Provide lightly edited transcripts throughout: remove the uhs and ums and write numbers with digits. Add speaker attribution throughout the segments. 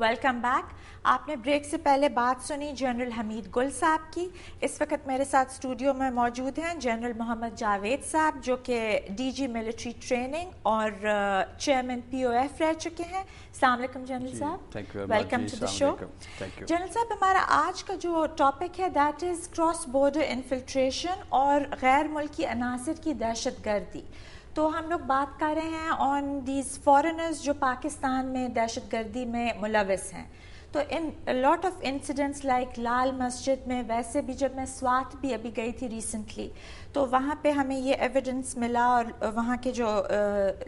Speaker 1: Welcome back. आपने break से पहले बात सुनी जनरल हमीद गुल साहब की। इस वक्त मेरे साथ स्टूडियो में मौजूद हैं जनरल मोहम्मद जावेद साहब, जो कि डीजी मिलिट्री ट्रेनिंग और चेयरमैन POF रह चुके हैं। अस्सलाम वालेकुम जनरल साहब, welcome to the show. General साहब, हमारा आज का जो टॉपिक है that is cross border infiltration और गैर मुल्की अनासर की दहशत गर्दी। तो हम लोग बात कर रहे हैं ऑन दीज फॉरेनर्स जो पाकिस्तान में दहशत गर्दी में मुलविस हैं। तो in lot of incidents like Lal Masjid में, वैसे भी जब मैं स्वात भी अभी गई थी रिसेंटली, तो वहाँ पे हमें ये एविडेंस मिला और वहाँ के जो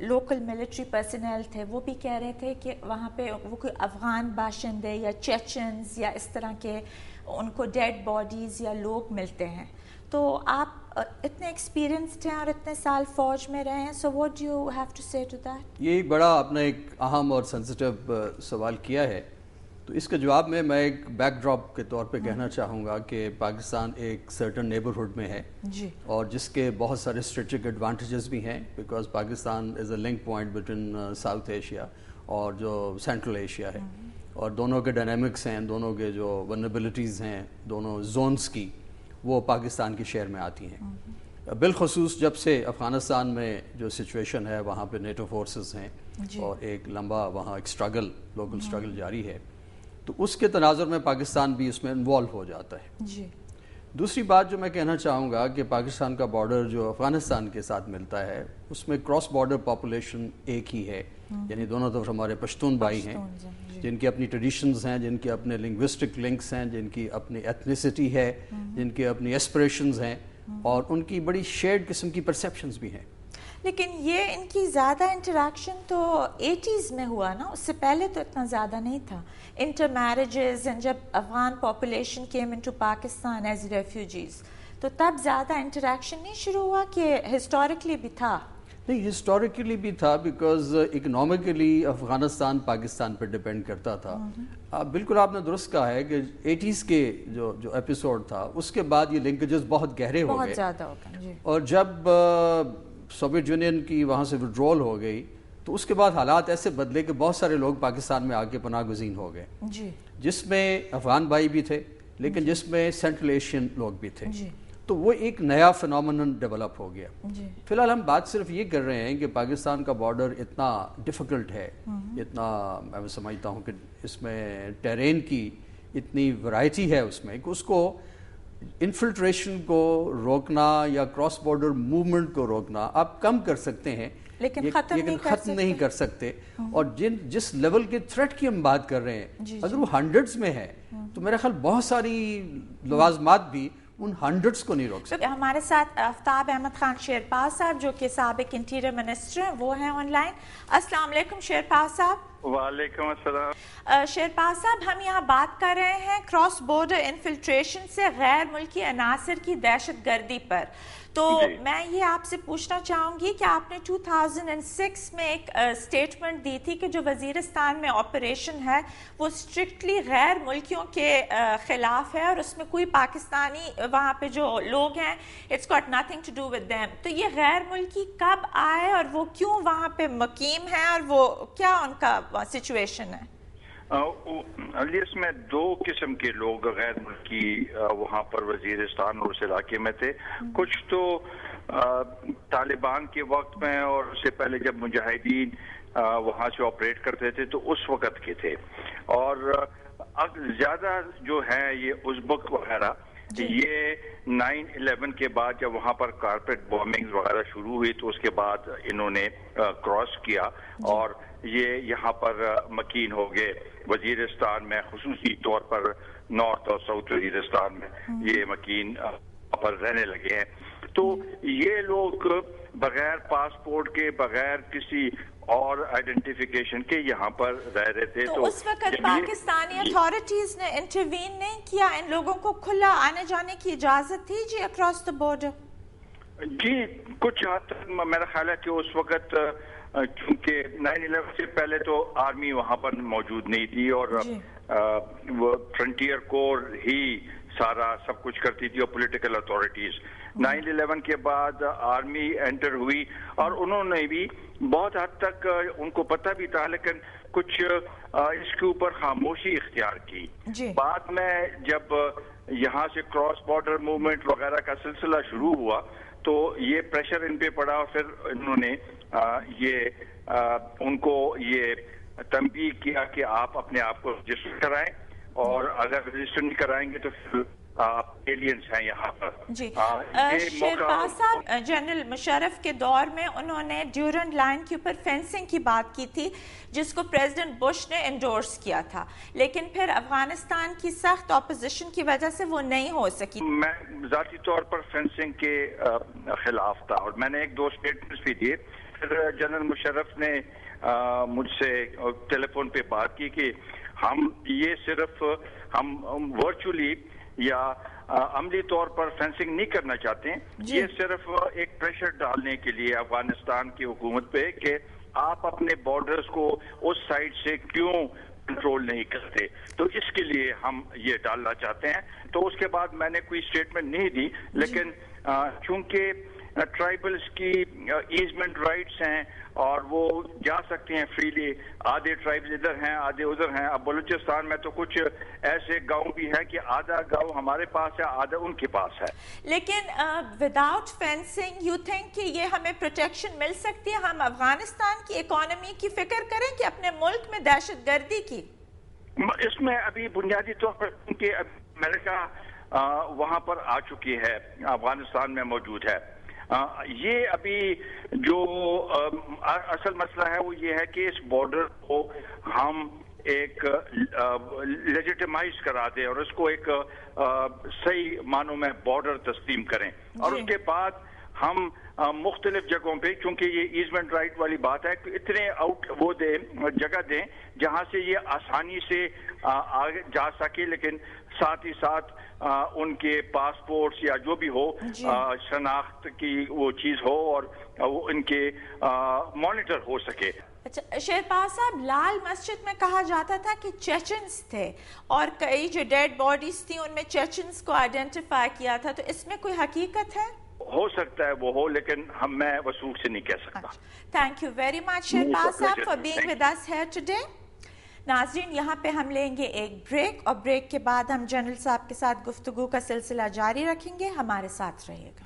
Speaker 1: लोकल मिलिट्री पर्सनल थे वो भी कह रहे थे कि वहाँ पे वो कोई अफ़गान बाशिंदे या चेचन्स या इस तरह के उनको डेड बॉडीज़ या लोग मिलते हैं। तो आप इतने एक्सपीरियंस्ड हैं और इतने साल फौज में रहे हैं, so what do you have to say to that?
Speaker 2: ये एक बड़ा आपने एक अहम और सेंसिटिव सवाल किया है। तो इसके जवाब में मैं एक बैकड्रॉप के तौर पे कहना चाहूँगा कि पाकिस्तान एक सर्टन नेबरहुड में है जी, और जिसके बहुत सारे स्ट्रेटेजिक एडवांटेजेस भी हैं, because Pakistan is a link point between south Asia और जो सेंट्रल एशिया है, और दोनों के डायनामिक्स हैं, दोनों के जो वल्नरेबिलिटीज़ हैं दोनों जोन्स की, वो पाकिस्तान की शेयर में आती हैं। बिलखसूस जब से अफ़गानिस्तान में जो सिचुएशन है वहाँ पे नेटो फोर्सेस हैं और एक लंबा वहाँ एक स्ट्रगल, लोकल स्ट्रगल जारी है, तो उसके तनाजुर में पाकिस्तान भी उसमें इन्वॉल्व हो जाता है जी। दूसरी बात जो मैं कहना चाहूँगा कि पाकिस्तान का बॉर्डर जो अफ़गानिस्तान के साथ मिलता है उसमें क्रॉस बॉर्डर पॉपुलेशन एक ही है, यानी दोनों तरफ हमारे पश्तून भाई हैं जिनकी अपनी ट्रेडिशंस हैं, जिनके अपने लिंग्विस्टिक लिंक्स हैं, जिनकी अपनी एथनिसिटी है, जिनके अपनी एस्पिरेशंस हैं और उनकी बड़ी शेयर्ड किस्म की परसेप्शंस भी हैं।
Speaker 1: लेकिन ये इनकी ज़्यादा इंटरेक्शन तो 80s में हुआ ना, उससे पहले तो इतना ज़्यादा नहीं था। इंटर मैरिजेस एंड जब Afghan population came into Pakistan as refugees, तो तब ज़्यादा इंटरेक्शन नहीं शुरू हुआ कि हिस्टोरिकली भी था?
Speaker 2: नहीं, हिस्टोरिकली भी था, बिकॉज इकोनॉमिकली अफगानिस्तान पाकिस्तान पर डिपेंड करता था। बिल्कुल आपने दुरुस्त कहा है कि 80s के जो एपिसोड था उसके बाद ये लिंकेजेस बहुत गहरे हो गए,
Speaker 1: ज़्यादा हो गए,
Speaker 2: और जब सोवियत यूनियन की वहाँ से विड्रॉल हो गई तो उसके बाद हालात ऐसे बदले कि बहुत सारे लोग पाकिस्तान में आके पनाह गुज़ीन हो गए, जिसमें अफगान भाई भी थे लेकिन जिसमें सेंट्रल एशियन लोग भी थे। तो वो एक नया फिनोमेनन डेवलप हो गया। फिलहाल हम बात सिर्फ ये कर रहे हैं कि पाकिस्तान का बॉर्डर इतना डिफ़िकल्ट है, इतना मैं समझता हूँ कि इसमें टेरेन की इतनी वैरायटी है उसमें कि उसको इन्फिल्ट्रेशन को रोकना या क्रॉस बॉर्डर मूवमेंट को रोकना आप कम कर सकते हैं,
Speaker 1: लेकिन ख़त्म
Speaker 2: नहीं कर सकते। और जिस लेवल के थ्रेट की हम बात कर रहे हैं, अगर वो हंड्रेड्स में है तो मेरा ख्याल बहुत सारी लवाजमात भी उन हंड्रेड्स को नहीं रोक सकते।
Speaker 1: हमारे साथ आफ्ताब अहमद खान शेरपाल साहब जो कि साबिक इंटीरियर मिनिस्टर हैं, वो हैं ऑनलाइन। अस्सलाम वालेकुम शेरपाल साहब।
Speaker 3: वालेकुम अस्सलाम।
Speaker 1: शेरपाल साहब, हम यहाँ बात कर रहे हैं क्रॉस बॉर्डर इन्फिल्ट्रेशन से गैर मुल्की अनासर की दहशत गर्दी पर। तो मैं ये आपसे पूछना चाहूँगी कि आपने 2006 में एक स्टेटमेंट दी थी कि जो वज़ीरिस्तान में ऑपरेशन है वो स्ट्रिक्टली गैर मुल्कियों के ख़िलाफ़ है और उसमें कोई पाकिस्तानी वहाँ पे जो लोग हैं it's got nothing to do with them. तो ये गैर मुल्की कब आए और वो क्यों वहाँ पे मुकीम है और वो क्या उनका सिचुएशन है?
Speaker 3: इसमें दो किस्म के लोग गैर मुल्की वहाँ पर वजीरिस्तान और उस इलाके में थे। कुछ तो तालिबान के वक्त में और उससे पहले जब मुजाहिदीन वहाँ से ऑपरेट करते थे तो उस वक्त के थे, और अब ज़्यादा जो है ये उज़्बेक वगैरह, ये 9/11 के बाद जब वहाँ पर कारपेट बॉम्बिंग वगैरह शुरू हुई तो उसके बाद इन्होंने क्रॉस किया और ये यहाँ पर मकीन हो गए वजीरिस्तान में, खुसूसी तौर पर नॉर्थ और साउथ वजीरिस्तान में ये मकीन पर रहने लगे हैं। तो ये लोग बगैर पासपोर्ट के, बगैर किसी और आइडेंटिफिकेशन के यहाँ पर रह रहे थे।
Speaker 1: तो उस वक्त पाकिस्तानी अथॉरिटीज ने इंटरवीन नहीं किया? इन लोगों को खुला आने जाने की इजाजत थी जी अक्रॉस द बॉर्डर?
Speaker 3: जी, कुछ हद तक मेरा ख्याल है कि उस वक्त क्योंकि 9/11 से पहले तो आर्मी वहाँ पर मौजूद नहीं थी और वो फ्रंटियर कोर ही सारा सब कुछ करती थी और पॉलिटिकल अथॉरिटीज, 9/11 کے بعد آرمی انٹر ہوئی اور انہوں نے بھی بہت حد تک ان کو پتہ بھی تھا لیکن کچھ اس کے اوپر خاموشی اختیار کی. بعد میں جب یہاں سے کراس بارڈر موومنٹ وغیرہ کا سلسلہ شروع ہوا تو یہ پریشر ان پہ پڑا اور پھر انہوں نے ان کو یہ تنبیہ کیا کہ آپ اپنے آپ کو رجسٹر کرائیں اور اگر رجسٹر نہیں کرائیں گے تو پھر آپ ایلینز ہیں یہاں پر.
Speaker 1: جی شیرپا صاحب، جنرل مشرف کے دور میں انہوں نے ڈیورنڈ لائن کے اوپر فینسنگ کی بات کی تھی جس کو پریزیڈنٹ بش نے انڈورس کیا تھا، لیکن پھر افغانستان کی سخت اپوزیشن کی وجہ سے وہ نہیں ہو سکی.
Speaker 3: میں ذاتی طور پر فینسنگ کے خلاف تھا اور میں نے 1-2 اسٹیٹمنٹس بھی دیے. پھر جنرل مشرف نے مجھ سے ٹیلی فون پہ بات کی کہ ہم یہ صرف ہم ورچولی یا عملی طور پر فینسنگ نہیں کرنا چاہتے ہیں، یہ صرف ایک پریشر ڈالنے کے لیے افغانستان کی حکومت پہ کہ آپ اپنے بارڈرز کو اس سائڈ سے کیوں کنٹرول نہیں کرتے، تو اس کے لیے ہم یہ ڈالنا چاہتے ہیں. تو اس کے بعد میں نے کوئی اسٹیٹمنٹ نہیں دی، لیکن چونکہ ٹرائبلز کی ایزمنٹ رائٹس ہیں اور وہ جا سکتے ہیں فریلی، آدھے ٹرائبز ادھر ہیں آدھے ادھر ہیں. اب بلوچستان میں تو کچھ ایسے گاؤں بھی ہیں کہ آدھا گاؤں ہمارے پاس ہے آدھا ان کے پاس ہے.
Speaker 1: لیکن وداؤٹ فینسنگ یو تھنک کہ یہ ہمیں پروٹیکشن مل سکتی ہے؟ ہم افغانستان کی اکانومی کی فکر کریں کہ اپنے ملک میں دہشت گردی کی؟
Speaker 3: اس میں ابھی بنیادی طور پر کیونکہ امریکہ وہاں پر آ چکی ہے، افغانستان میں موجود ہے. یہ ابھی جو اصل مسئلہ ہے وہ یہ ہے کہ اس بارڈر کو ہم ایک لیجیٹیمائز کرا دیں اور اس کو ایک صحیح معنوں میں بارڈر تسلیم کریں اور اس کے بعد ہم مختلف جگہوں پہ، چونکہ یہ ایزمنٹ رائٹ والی بات ہے، اتنے وہ جگہ دیں جہاں سے یہ آسانی سے آگے جا سکے، لیکن ساتھ ہی ساتھ ان کے پاسپورٹس یا جو بھی ہو شناخت کی وہ چیز ہو اور وہ ان کے مانیٹر ہو سکے.
Speaker 1: اچھا شیرپا صاحب، لال مسجد میں کہا جاتا تھا کہ چیچنز تھے اور کئی جو ڈیڈ باڈیز تھیں ان میں چیچنز کو آئیڈینٹیفائی کیا تھا، تو اس میں کوئی حقیقت ہے؟
Speaker 3: ہو سکتا ہے وہ ہو، لیکن میں وثوق سے نہیں کہہ سکتا.
Speaker 1: Thank you very much Sherpa صاحب for being with us here today. ناظرین، یہاں پہ ہم لیں گے ایک بریک اور بریک کے بعد ہم جنرل صاحب کے ساتھ گفتگو کا سلسلہ جاری رکھیں گے. ہمارے ساتھ رہیے گا.